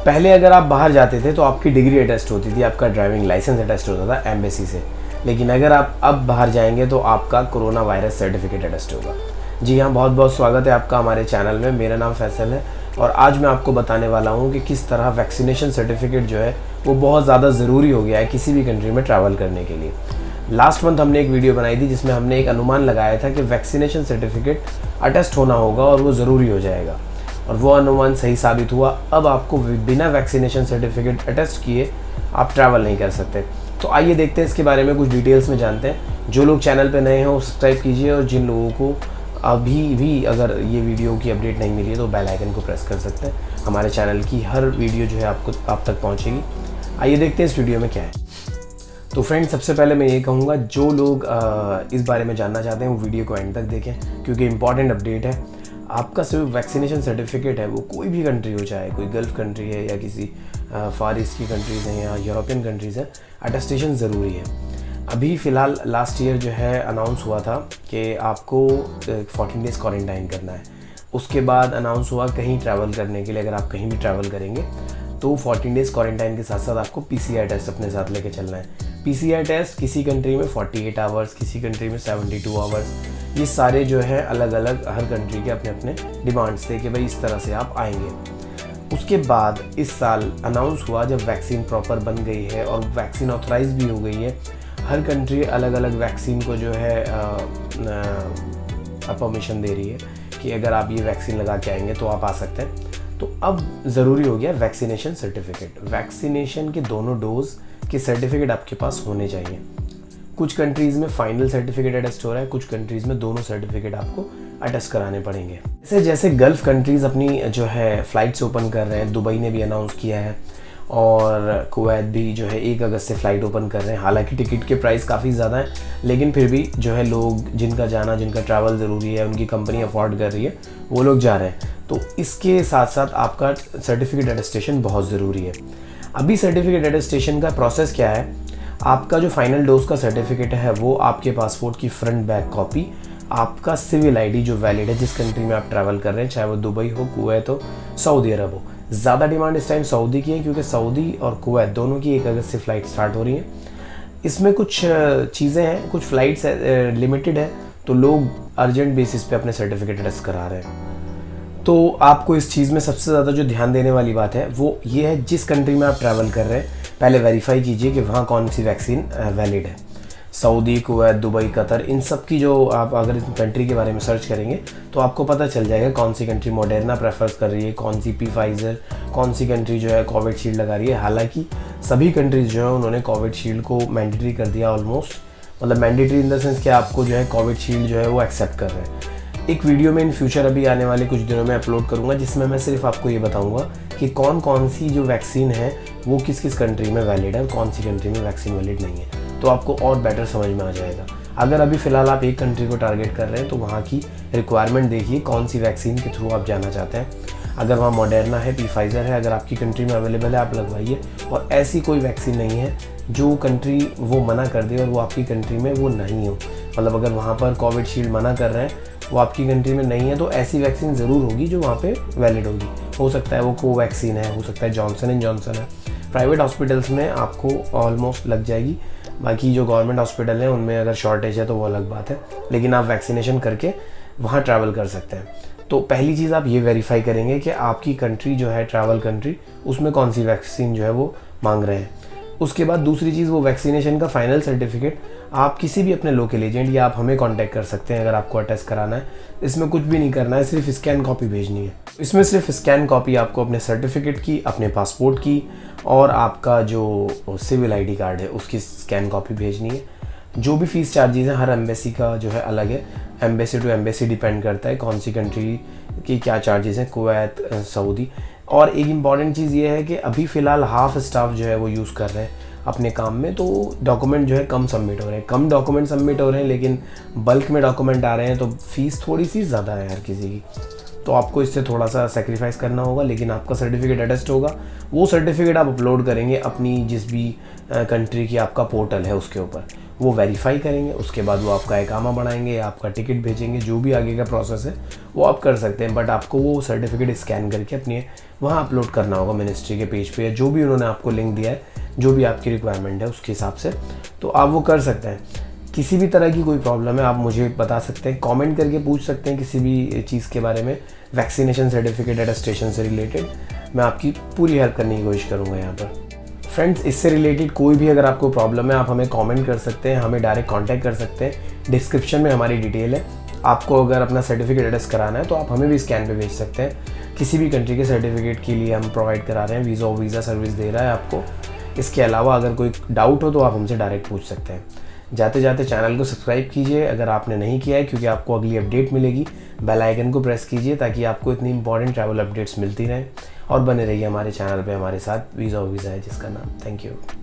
पहले अगर आप बाहर जाते थे तो आपकी डिग्री अटेस्ट होती थी, आपका ड्राइविंग लाइसेंस अटेस्ट होता था एम्बेसी से। लेकिन अगर आप अब बाहर जाएंगे तो आपका कोरोना वायरस सर्टिफिकेट अटेस्ट होगा। जी हाँ, बहुत बहुत स्वागत है आपका हमारे चैनल में। मेरा नाम फैसल है और आज मैं आपको बताने वाला हूँ कि किस तरह वैक्सीनेशन सर्टिफिकेट जो है वो बहुत ज़्यादा ज़रूरी हो गया है किसी भी कंट्री में ट्रैवल करने के लिए। लास्ट मंथ हमने एक वीडियो बनाई थी जिसमें हमने एक अनुमान लगाया था कि वैक्सीनेशन सर्टिफिकेट अटेस्ट होना होगा और वो ज़रूरी हो जाएगा, और वो अनुमान सही साबित हुआ। अब आपको बिना वैक्सीनेशन सर्टिफिकेट अटेस्ट किए आप ट्रैवल नहीं कर सकते। तो आइए देखते हैं इसके बारे में कुछ डिटेल्स में जानते हैं। जो लोग चैनल पे नए हैं वो सब्सक्राइब कीजिए, और जिन लोगों को अभी भी अगर ये वीडियो की अपडेट नहीं मिली है तो बेल आइकन को प्रेस कर सकते हैं। हमारे चैनल की हर वीडियो जो है आप तक पहुँचेगी। आइए देखते हैं इस वीडियो में क्या है। तो फ्रेंड्स, सबसे पहले मैं ये कहूँगा जो लोग इस बारे में जानना चाहते हैं वो वीडियो को एंड तक देखें, क्योंकि इंपॉर्टेंट अपडेट है। आपका सिर्फ वैक्सीनेशन सर्टिफिकेट है, वो कोई भी कंट्री हो, चाहे कोई गल्फ़ कंट्री है या किसी फार ईस्ट की कंट्रीज़ हैं या यूरोपियन कंट्रीज़ हैं, अटेस्टेशन ज़रूरी है। अभी फ़िलहाल लास्ट ईयर जो है अनाउंस हुआ था कि आपको 14 डेज़ क्वारंटाइन करना है। उसके बाद अनाउंस हुआ कहीं ट्रैवल करने के लिए, अगर आप कहीं भी ट्रैवल करेंगे तो 14 डेज़ क्वारंटाइन के साथ साथ आपको पीसीआर टेस्ट अपने साथ लेके चलना है। पीसीआर टेस्ट किसी कंट्री में 48 आवर्स, किसी कंट्री में 72 आवर्स, ये सारे जो है अलग अलग हर कंट्री के अपने अपने डिमांड्स थे कि भाई इस तरह से आप आएंगे। उसके बाद इस साल अनाउंस हुआ जब वैक्सीन प्रॉपर बन गई है और वैक्सीन ऑथराइज भी हो गई है, हर कंट्री अलग अलग वैक्सीन को जो है परमिशन दे रही है कि अगर आप ये वैक्सीन लगा के आएंगे तो आप आ सकते हैं। तो अब ज़रूरी हो गया वैक्सीनेशन सर्टिफिकेट। वैक्सीनेशन के दोनों डोज के सर्टिफिकेट आपके पास होने चाहिए। कुछ कंट्रीज़ में फाइनल सर्टिफिकेट अटेस्ट हो रहा है, कुछ कंट्रीज़ में दोनों सर्टिफिकेट आपको अटेस्ट कराने पड़ेंगे। जैसे गल्फ़ कंट्रीज़ अपनी जो है फ़्लाइट्स ओपन कर रहे हैं, दुबई ने भी अनाउंस किया है, और कुवैत भी जो है 1 अगस्त से फ़्लाइट ओपन कर रहे हैं। हालांकि टिकट के प्राइस काफ़ी ज़्यादा हैं, लेकिन फिर भी जो है लोग जिनका ट्रैवल ज़रूरी है, उनकी कंपनी अफोर्ड कर रही है, वो लोग जा रहे हैं। तो इसके साथ साथ आपका सर्टिफिकेट अटेस्टेशन बहुत ज़रूरी है। अभी सर्टिफिकेट अटेस्टेशन का प्रोसेस क्या है, आपका जो फाइनल डोज का सर्टिफिकेट है वो आपके पासपोर्ट की फ्रंट बैक कॉपी, आपका सिविल आईडी जो वैलिड है जिस कंट्री में आप ट्रैवल कर रहे हैं, चाहे वो दुबई हो, कुवैत हो, सऊदी अरब हो। ज़्यादा डिमांड इस टाइम सऊदी की है क्योंकि सऊदी और कुवैत दोनों की 1 अगस्त से फ़्लाइट स्टार्ट हो रही हैं। इसमें कुछ चीज़ें हैं, कुछ फ़्लाइट्स लिमिटेड है, तो लोग अर्जेंट बेसिस पे अपने सर्टिफिकेट अटेस्ट करा रहे हैं। तो आपको इस चीज़ में सबसे ज़्यादा जो ध्यान देने वाली बात है वो ये है, जिस कंट्री में आप ट्रैवल कर रहे हैं पहले वेरीफाई कीजिए कि वहाँ कौन सी वैक्सीन वैलिड है। सऊदी, कुवैत, दुबई, कतर, इन सब की जो आप अगर इस कंट्री के बारे में सर्च करेंगे तो आपको पता चल जाएगा कौन सी कंट्री मॉडर्ना प्रेफर कर रही है, कौन सी फाइज़र, कौन सी कंट्री जो है कोविशील्ड लगा रही है। हालांकि सभी कंट्रीज़ जो है उन्होंने कोविशील्ड को मैंडेटरी कर दिया ऑलमोस्ट, मतलब मैंडेटरी इन द सेंस कि आपको जो है कोविशील्ड जो है वो एक्सेप्ट कर रहे हैं। एक वीडियो में इन फ्यूचर अभी आने वाले कुछ दिनों में अपलोड करूंगा जिसमें मैं सिर्फ आपको ये बताऊंगा कि कौन कौन सी जो वैक्सीन है वो किस किस कंट्री में वैलिड है और कौन सी कंट्री में वैक्सीन वैलिड नहीं है, तो आपको और बेटर समझ में आ जाएगा। अगर अभी फ़िलहाल आप एक कंट्री को टारगेट कर रहे हैं तो वहाँ की रिक्वायरमेंट देखिए, कौन सी वैक्सीन के थ्रू आप जाना चाहते हैं। अगर वहाँ मॉडर्ना है, फाइज़र है, अगर आपकी कंट्री में अवेलेबल है आप लगवाइए। और ऐसी कोई वैक्सीन नहीं है जो कंट्री वो मना कर दे और वो आपकी कंट्री में वो नहीं हो, मतलब अगर वहाँ पर कोविशील्ड मना कर रहे हैं वो आपकी कंट्री में नहीं है तो ऐसी वैक्सीन ज़रूर होगी जो वहाँ पे वैलिड होगी। हो सकता है वो कोवैक्सीन है, हो सकता है जॉनसन एंड जॉनसन है। प्राइवेट हॉस्पिटल्स में आपको ऑलमोस्ट लग जाएगी, बाकी जो गवर्नमेंट हॉस्पिटल हैं उनमें अगर शॉर्टेज है तो वो अलग बात है, लेकिन आप वैक्सीनेशन करके वहाँ ट्रैवल कर सकते हैं। तो पहली चीज़ आप ये वेरीफाई करेंगे कि आपकी कंट्री जो है ट्रैवल कंट्री, उसमें कौन सी वैक्सीन जो है वो मांग रहे हैं। उसके बाद दूसरी चीज़, वो वैक्सीनेशन का फाइनल सर्टिफिकेट आप किसी भी अपने लोकल एजेंट या आप हमें कांटेक्ट कर सकते हैं अगर आपको अटेस्ट कराना है। इसमें कुछ भी नहीं करना है, सिर्फ स्कैन कॉपी भेजनी है। इसमें सिर्फ स्कैन कॉपी आपको अपने सर्टिफिकेट की, अपने पासपोर्ट की और आपका जो सिविल आईडी कार्ड है उसकी स्कैन कॉपी भेजनी है। जो भी फ़ीस चार्जेस हैं हर एम्बेसी का जो है अलग है, एम्बेसी टू एम्बेसी डिपेंड करता है कौन सी कंट्री की क्या चार्जेस हैं, कुवैत, सऊदी। और एक इम्पॉर्टेंट चीज़ ये है कि अभी फ़िलहाल हाफ स्टाफ जो है वो यूज़ कर रहे हैं अपने काम में, तो डॉक्यूमेंट जो है कम सबमिट हो रहे हैं, कम डॉक्यूमेंट सबमिट हो रहे हैं, लेकिन बल्क में डॉक्यूमेंट आ रहे हैं, तो फ़ीस थोड़ी सी ज़्यादा है हर किसी की। तो आपको इससे थोड़ा सा सेक्रीफाइस करना होगा, लेकिन आपका सर्टिफिकेट अटेस्ट होगा। वो सर्टिफिकेट आप अपलोड करेंगे अपनी जिस भी कंट्री की आपका पोर्टल है उसके ऊपर, वो वेरीफाई करेंगे, उसके बाद वो आपका इकामा बढ़ाएंगे, आपका टिकट भेजेंगे, जो भी आगे का प्रोसेस है वो आप कर सकते हैं। बट आपको वो सर्टिफिकेट स्कैन करके अपने वहाँ अपलोड करना होगा मिनिस्ट्री के पेज पे, या जो भी उन्होंने आपको लिंक दिया है, जो भी आपकी रिक्वायरमेंट है उसके हिसाब से, तो आप वो कर सकते हैं। किसी भी तरह की कोई प्रॉब्लम है आप मुझे बता सकते हैं, कमेंट करके पूछ सकते हैं किसी भी चीज़ के बारे में, वैक्सीनेशन सर्टिफिकेट अटेस्टेशन से रिलेटेड मैं आपकी पूरी हेल्प करने की कोशिश करूँगा यहाँ पर। फ्रेंड्स, इससे रिलेटेड कोई भी अगर आपको प्रॉब्लम है आप हमें कमेंट कर सकते हैं, हमें डायरेक्ट कांटेक्ट कर सकते हैं। डिस्क्रिप्शन में हमारी डिटेल है। आपको अगर अपना सर्टिफिकेट अटेस्ट कराना है तो आप हमें भी स्कैन पे भेज सकते हैं। किसी भी कंट्री के सर्टिफिकेट के लिए हम प्रोवाइड करा रहे हैं, वीज़ा सर्विस दे रहा है आपको। इसके अलावा अगर कोई डाउट हो तो आप हमसे डायरेक्ट पूछ सकते हैं। जाते जाते चैनल को सब्सक्राइब कीजिए अगर आपने नहीं किया है, क्योंकि आपको अगली अपडेट मिलेगी। बेल आइकन को प्रेस कीजिए ताकि आपको इतनी इंपॉर्टेंट ट्रैवल अपडेट्स मिलती रहें, और बने रहिए हमारे चैनल पे हमारे साथ। वीज़ा है जिसका नाम। Thank you.